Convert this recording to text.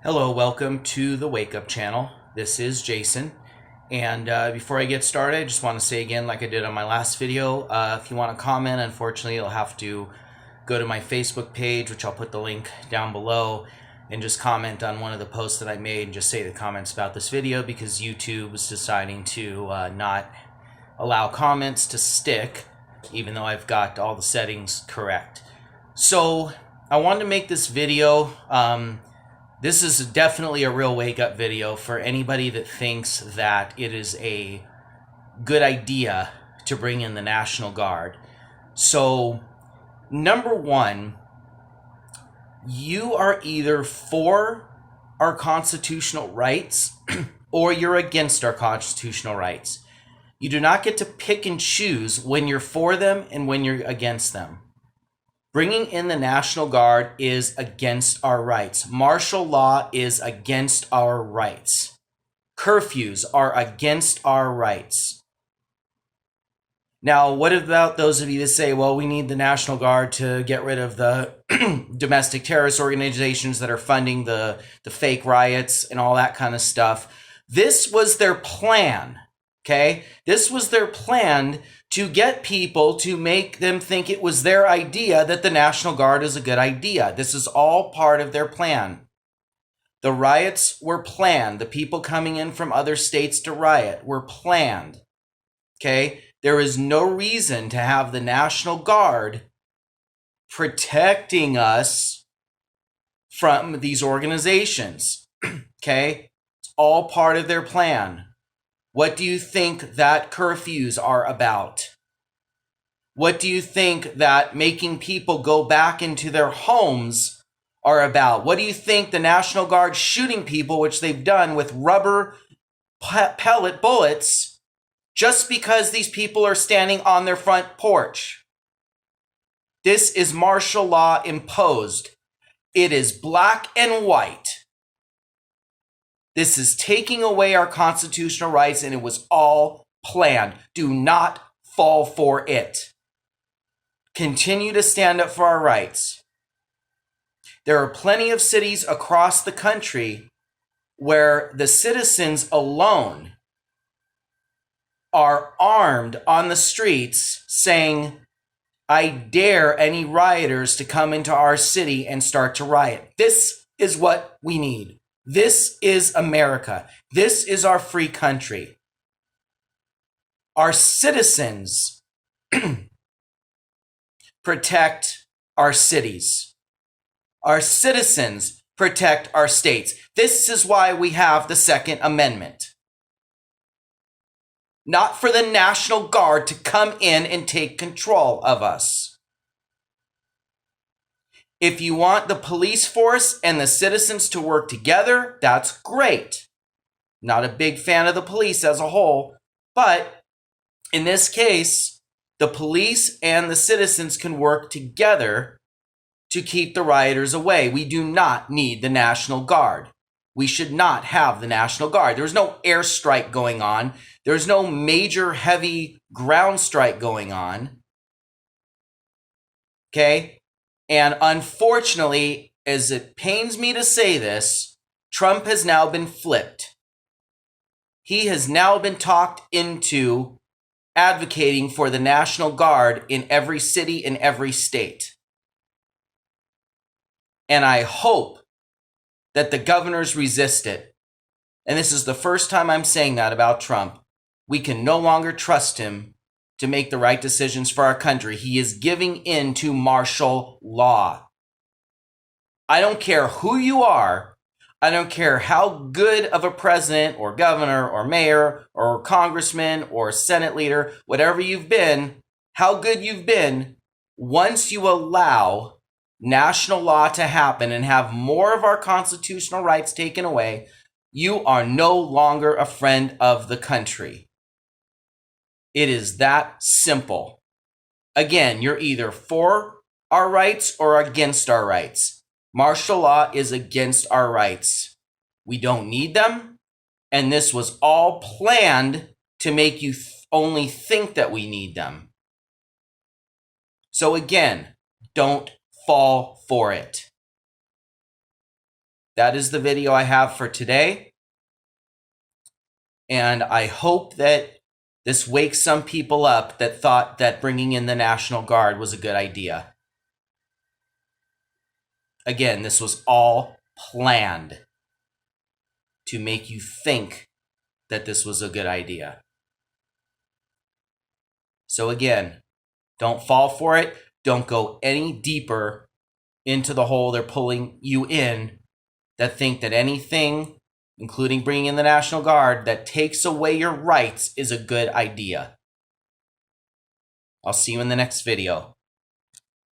Hello, welcome to the Wake Up Channel. This is Jason. And before I get started, I just want to say again, like I did on my last video, if you want to comment, unfortunately, you'll have to go to my Facebook page, which I'll put the link down below, and just comment on one of the posts that I made and just say the comments about this video because YouTube is deciding to not allow comments to stick, even though I've got all the settings correct. So I wanted to make this video. This is definitely a real wake-up video for anybody that thinks that it is a good idea to bring in the National Guard. So, number one, you are either for our constitutional rights or you're against our constitutional rights. You do not get to pick and choose when you're for them and when you're against them. Bringing in the National Guard is against our rights. Martial law is against our rights. Curfews are against our rights. Now, what about those of you that say, well, we need the National Guard to get rid of the domestic terrorist organizations that are funding the fake riots and all that kind of stuff? This was their plan, okay? This was their plan to get people to make them think it was their idea that the National Guard is a good idea. This is all part of their plan. The riots were planned. The people coming in from other states to riot were planned. Okay? There is no reason to have the National Guard protecting us from these organizations. Okay? It's all part of their plan. What do you think that curfews are about? What do you think that making people go back into their homes are about? What do you think the National Guard shooting people, which they've done with rubber pellet bullets, just because these people are standing on their front porch? This is martial law imposed. It is black and white. This is taking away our constitutional rights, and it was all planned. Do not fall for it. Continue to stand up for our rights. There are plenty of cities across the country where the citizens alone are armed on the streets saying, I dare any rioters to come into our city and start to riot. This is what we need. This is America. This is our free country. Our citizens protect our cities. Our citizens protect our states. This is why we have the Second Amendment. Not for the National Guard to come in and take control of us. If you want the police force and the citizens to work together, that's great. Not a big fan of the police as a whole, but in this case, the police and the citizens can work together to keep the rioters away. We do not need the National Guard. We should not have the National Guard. There's no airstrike going on. There's no major heavy ground strike going on. Okay? And unfortunately, as it pains me to say this, Trump has now been flipped. He has now been talked into advocating for the National Guard in every city, in every state. And I hope that the governors resist it. And this is the first time I'm saying that about Trump. We can no longer trust him to make the right decisions for our country. He is giving in to martial law. I don't care who you are. I don't care how good of a president or governor or mayor or congressman or Senate leader, whatever you've been, how good you've been, once you allow national law to happen and have more of our constitutional rights taken away, you are no longer a friend of the country. It is that simple. Again, you're either for our rights or against our rights. Martial law is against our rights. We don't need them, and this was all planned to make you only think that we need them. So again, don't fall for it. that is the video I have for today. And I hope that this wakes some people up that thought that bringing in the National Guard was a good idea. Again, this was all planned to make you think that this was a good idea. So again, don't fall for it. Don't go any deeper into the hole they're pulling you in that think that anything, including bringing in the National Guard, that takes away your rights is a good idea. I'll see you in the next video.